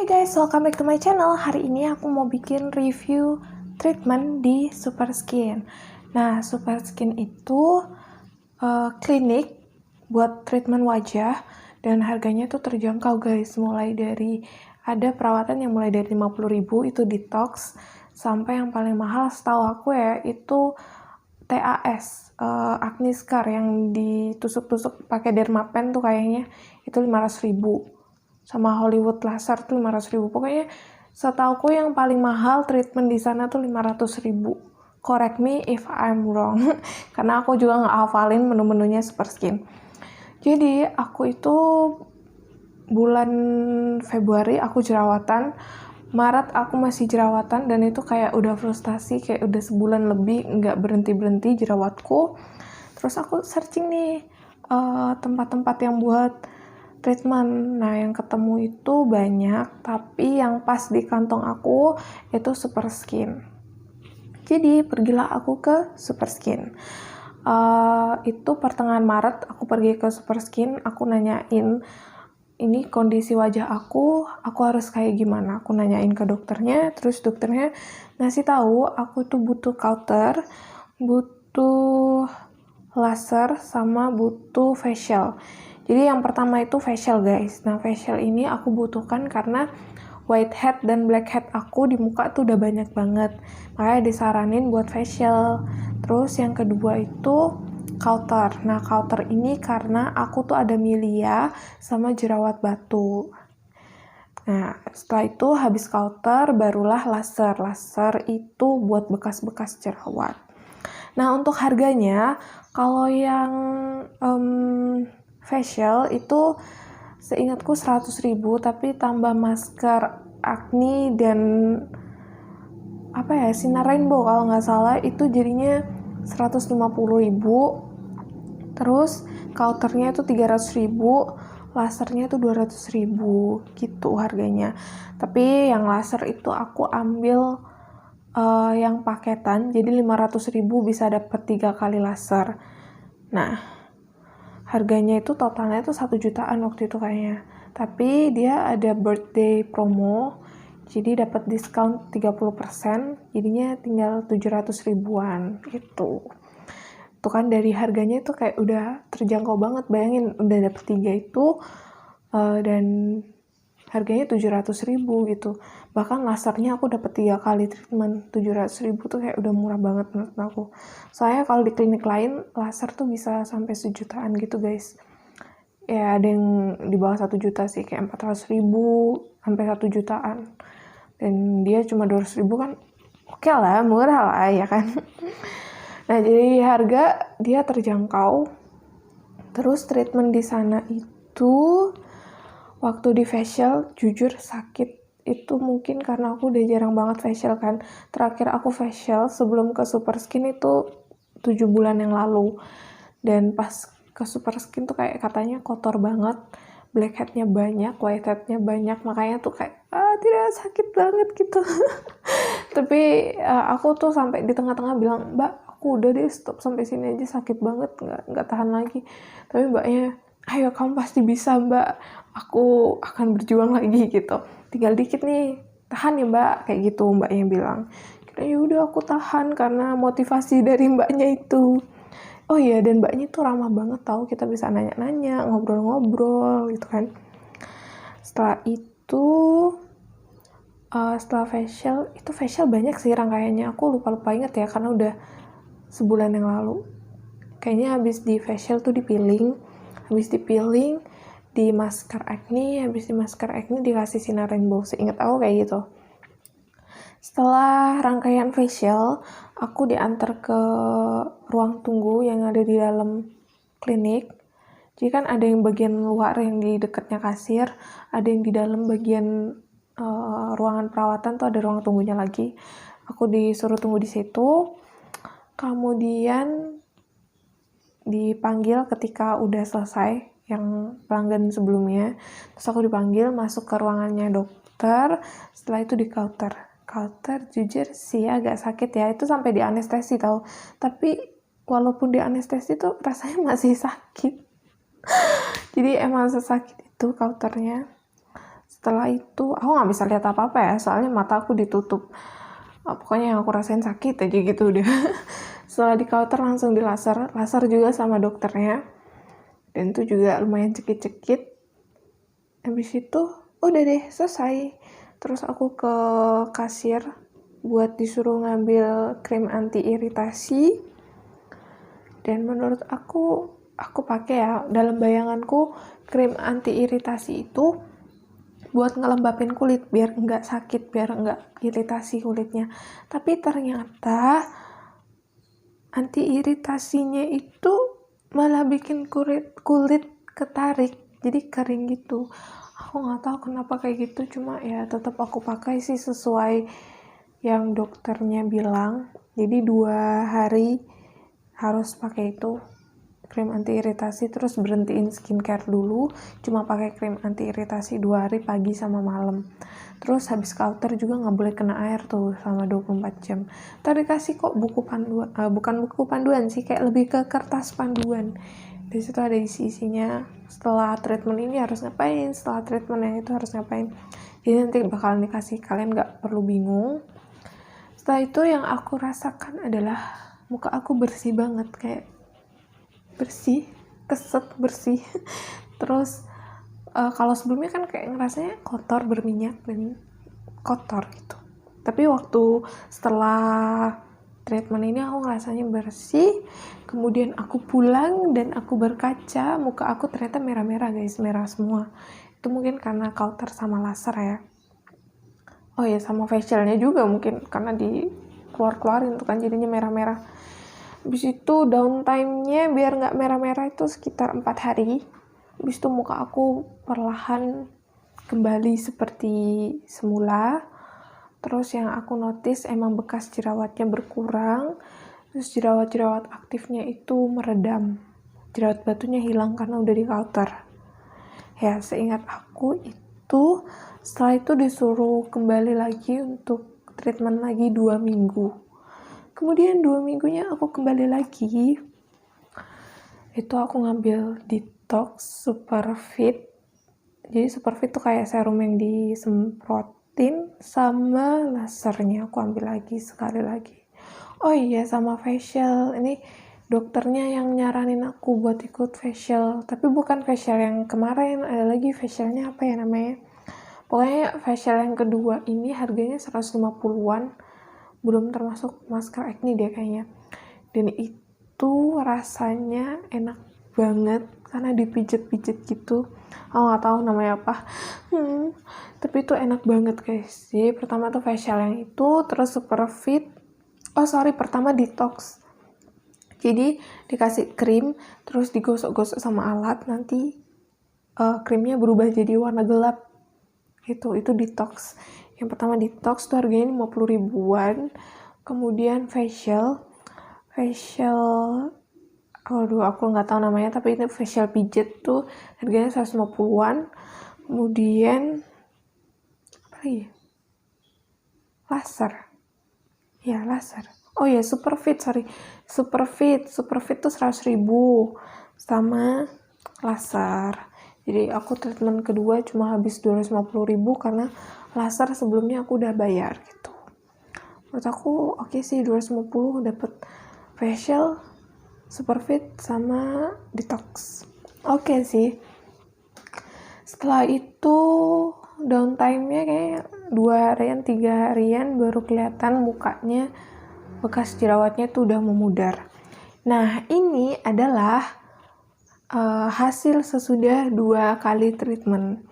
Guys, welcome back to my channel. Hari ini aku mau bikin review treatment di Super Skin. Nah, Super Skin itu klinik buat treatment wajah dan harganya tuh terjangkau guys. Mulai dari ada perawatan yang mulai dari 50.000 itu detox, sampai yang paling mahal setahu aku ya itu TAS, acne scar yang ditusuk-tusuk pakai dermapen tuh kayaknya itu 500.000. Sama Hollywood laser tuh 500.000. Pokoknya setauku yang paling mahal treatment di sana tuh 500.000. Correct me if I'm wrong. Karena aku juga nggak hafalin menu-menunya Super Skin. Jadi aku itu bulan Februari aku jerawatan, Maret aku masih jerawatan, dan itu kayak udah frustasi, kayak udah sebulan lebih nggak berhenti-berhenti jerawatku. Terus aku searching nih tempat-tempat yang buat treatment. Nah, yang ketemu itu banyak, tapi yang pas di kantong aku itu Super Skin. Jadi pergilah aku ke Super Skin. Itu pertengahan Maret aku pergi ke Super Skin, aku nanyain ini kondisi wajah aku harus kayak gimana. Aku nanyain ke dokternya, terus dokternya ngasih tahu aku tuh butuh Cauter, butuh laser, sama butuh facial. Jadi yang pertama itu facial guys. Nah, facial ini aku butuhkan karena whitehead dan blackhead aku di muka tuh udah banyak banget. Makanya disaranin buat facial. Terus yang kedua itu Cauter. Nah, Cauter ini karena aku tuh ada milia sama jerawat batu. Nah, setelah itu habis Cauter barulah laser. Laser itu buat bekas-bekas jerawat. Nah, untuk harganya, kalau yang facial itu seingatku 100.000, tapi tambah masker acne dan sinar rainbow kalau nggak salah, itu jadinya 150.000. Terus Cauternya itu 300.000, lasernya itu 200.000 gitu harganya. Tapi yang laser itu aku ambil yang paketan, jadi 500.000 bisa dapat 3 kali laser. Nah, harganya itu totalnya itu 1 jutaan waktu itu kayaknya. Tapi dia ada birthday promo, jadi dapat diskon 30%, jadinya tinggal 700 ribuan gitu. Itu kan dari harganya itu kayak udah terjangkau banget. Bayangin udah dapet 3 itu dan harganya 700.000 gitu. Bahkan lasernya aku dapat 3 kali treatment. 700.000 tuh kayak udah murah banget menurut aku. Soalnya kalau di klinik lain laser tuh bisa sampai sejutaan gitu guys. Ya ada yang di bawah 1 juta sih, kayak 400.000 sampai 1 jutaan. Dan dia cuma 200.000 kan oke lah, murah lah ya kan. Nah, jadi harga dia terjangkau. Terus treatment di sana itu waktu di facial jujur sakit. Itu mungkin karena aku udah jarang banget facial kan. Terakhir aku facial sebelum ke Super Skin itu 7 bulan yang lalu. Dan pas ke Super Skin tuh kayak katanya kotor banget. Blackheadnya banyak, whiteheadnya banyak. Makanya tuh kayak tidak sakit banget gitu. Tapi aku tuh sampai di tengah-tengah bilang, "Mbak, aku udah deh stop sampai sini aja, sakit banget, nggak tahan lagi." Tapi mbaknya, "Ayo kamu pasti bisa mbak, aku akan berjuang lagi gitu, tinggal dikit nih, tahan ya mbak," kayak gitu mbaknya bilang. Ya udah aku tahan karena motivasi dari mbaknya itu. Oh iya, dan mbaknya tuh ramah banget tahu, kita bisa nanya-nanya, ngobrol-ngobrol gitu kan. Setelah itu setelah facial, itu facial banyak sih rangkaiannya, aku lupa inget ya karena udah sebulan yang lalu. Kayaknya habis di facial tuh di peeling, di masker acne, habis di masker acne dikasih sinar rainbow, seingat aku kayak gitu. Setelah rangkaian facial, aku diantar ke ruang tunggu yang ada di dalam klinik. Jadi kan ada yang bagian luar yang di dekatnya kasir, ada yang di dalam bagian ruangan perawatan tuh ada ruang tunggunya lagi. Aku disuruh tunggu di situ. Kemudian dipanggil ketika udah selesai yang pelanggan sebelumnya. Terus aku dipanggil masuk ke ruangannya dokter. Setelah itu di Cauter jujur sih agak sakit ya. Itu sampai di anestesi tau. Tapi walaupun di anestesi tuh rasanya masih sakit. Jadi emang sesakit itu Cauternya. Setelah itu aku nggak bisa lihat apa-apa ya, soalnya mata aku ditutup. Pokoknya yang aku rasain sakit aja gitu udah. Setelah di counter langsung di laser juga sama dokternya, dan itu juga lumayan cekit-cekit. Habis itu udah deh selesai. Terus aku ke kasir buat disuruh ngambil krim anti iritasi, dan menurut aku pakai ya, dalam bayanganku krim anti iritasi itu buat ngelembapin kulit biar nggak sakit, biar nggak iritasi kulitnya. Tapi ternyata anti iritasinya itu malah bikin kulit ketarik, jadi kering gitu. Aku nggak tahu kenapa kayak gitu, cuma ya tetap aku pakai sih sesuai yang dokternya bilang. Jadi 2 hari harus pakai itu, krim anti iritasi, terus berhentiin skincare dulu, cuma pakai krim anti iritasi 2 hari pagi sama malam. Terus habis counter juga nggak boleh kena air tuh selama 24 jam. Tadi kasih kok buku panduan, bukan buku panduan sih, kayak lebih ke kertas panduan. Di situ ada isi-isinya, setelah treatment ini harus ngapain, setelah treatment yang itu harus ngapain. Jadi nanti bakalan dikasih, kalian nggak perlu bingung. Setelah itu yang aku rasakan adalah muka aku bersih banget, kayak bersih, keset, bersih. Terus kalau sebelumnya kan kayak ngerasanya kotor, berminyak dan kotor gitu. Tapi waktu setelah treatment ini aku ngerasanya bersih. Kemudian aku pulang dan aku berkaca, muka aku ternyata merah-merah guys, merah semua. Itu mungkin karena counter sama laser ya. Oh ya, sama facialnya juga mungkin karena di keluarin tuh kan jadinya merah-merah. Habis itu downtime-nya biar nggak merah-merah itu sekitar 4 hari. Habis itu muka aku perlahan kembali seperti semula. Terus yang aku notice emang bekas jerawatnya berkurang. Terus jerawat-jerawat aktifnya itu meredam. Jerawat batunya hilang karena udah di counter. Ya, seingat aku itu setelah itu disuruh kembali lagi untuk treatment lagi 2 minggu. Kemudian 2 minggunya aku kembali lagi. Itu aku ngambil detox Superfit. Jadi Superfit tuh kayak serum yang disemprotin, sama lasernya aku ambil lagi sekali lagi. Oh iya, sama facial. Ini dokternya yang nyaranin aku buat ikut facial. Tapi bukan facial yang kemarin, ada lagi facialnya apa ya namanya. Pokoknya facial yang kedua ini harganya 150-an. Belum termasuk masker acne deh kayaknya. Dan itu rasanya enak banget karena dipijet-pijet gitu. Aku nggak tahu namanya apa. Tapi itu enak banget guys. Jadi pertama tuh facial yang itu, terus Superfit. Pertama detox. Jadi dikasih krim, terus digosok-gosok sama alat, nanti krimnya berubah jadi warna gelap. Itu detox. Yang pertama detox tuh harganya 50 ribuan. Kemudian facial aku nggak tahu namanya, tapi itu facial pijet tuh harganya 150-an. Kemudian apa lagi? Laser. Oh ya, Superfit tuh 100 ribu sama laser. Jadi aku treatment kedua cuma habis 250 ribu karena laser sebelumnya aku udah bayar gitu. Menurut aku oke sih, 250 dapat facial, Superfit sama detox. Oke sih. Setelah itu downtime-nya kayak 2 harian 3 harian baru kelihatan mukanya bekas jerawatnya tuh udah memudar. Nah, ini adalah hasil sesudah 2 kali treatment.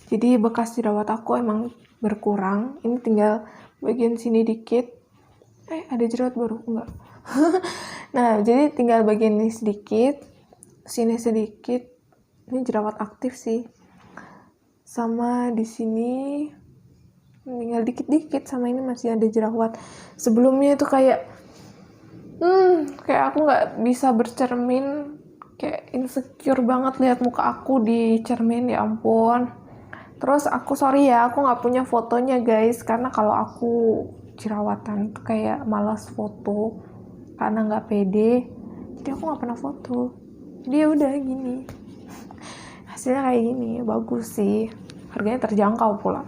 Jadi bekas jerawat aku emang berkurang. Ini tinggal bagian sini dikit. Ada jerawat baru? Enggak. Nah, jadi tinggal bagian ini sedikit, sini sedikit. Ini jerawat aktif sih. Sama di sini tinggal dikit-dikit, sama ini masih ada jerawat. Sebelumnya itu kayak aku nggak bisa bercermin, kayak insecure banget lihat muka aku di cermin, ya ampun. Terus aku sorry ya, aku nggak punya fotonya guys, karena kalau aku jerawatan tuh kayak malas foto karena nggak pede, jadi aku nggak pernah foto. Jadi ya udah gini, hasilnya kayak gini, bagus sih. harganya terjangkau pula.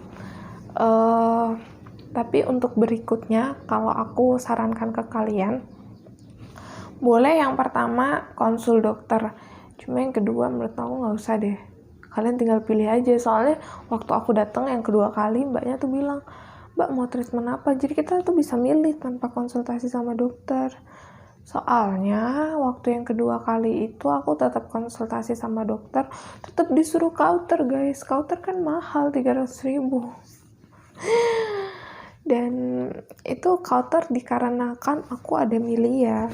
Tapi untuk berikutnya, kalau aku sarankan ke kalian, boleh yang pertama konsul dokter, cuma yang kedua menurut aku nggak usah deh, kalian tinggal pilih aja. Soalnya waktu aku datang yang kedua kali, mbaknya tuh bilang, mbak mau treatment apa, jadi kita tuh bisa milih tanpa konsultasi sama dokter. Soalnya waktu yang kedua kali itu aku tetap konsultasi sama dokter, tetap disuruh kauter guys. Kauter kan mahal, 300.000. Dan itu kauter dikarenakan aku ada milia.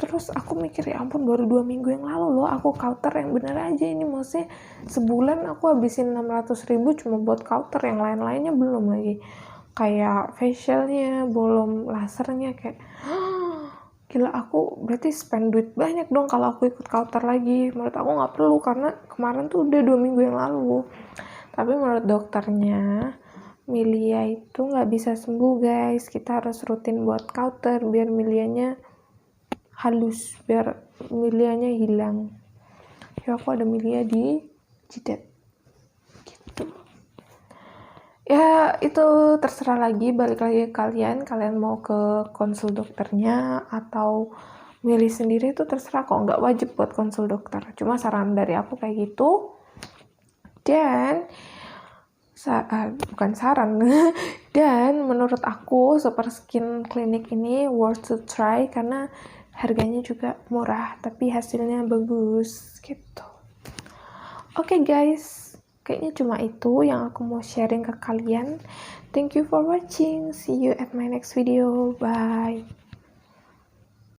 Terus aku mikir, ya ampun, baru 2 minggu yang lalu loh aku kauter, yang bener aja ini. Maksudnya sebulan aku habisin 600.000 cuma buat kauter, yang lain-lainnya belum lagi. Kayak facialnya, belum lasernya, kayak gila, aku berarti spend duit banyak dong kalau aku ikut kauter lagi. Menurut aku nggak perlu, karena kemarin tuh udah 2 minggu yang lalu. Tapi menurut dokternya, milia itu nggak bisa sembuh guys, kita harus rutin buat kauter biar milianya halus, biar milianya hilang. Ya aku ada milia di jidat gitu. Ya itu terserah lagi, balik lagi ke kalian mau ke konsul dokternya atau milih sendiri, itu terserah kok, nggak wajib buat konsul dokter, cuma saran dari aku kayak gitu. Dan bukan saran dan menurut aku Super Skin Clinic ini worth to try karena harganya juga murah tapi hasilnya bagus gitu. Oke guys, kayaknya cuma itu yang aku mau sharing ke kalian. Thank you for watching. See you at my next video. Bye.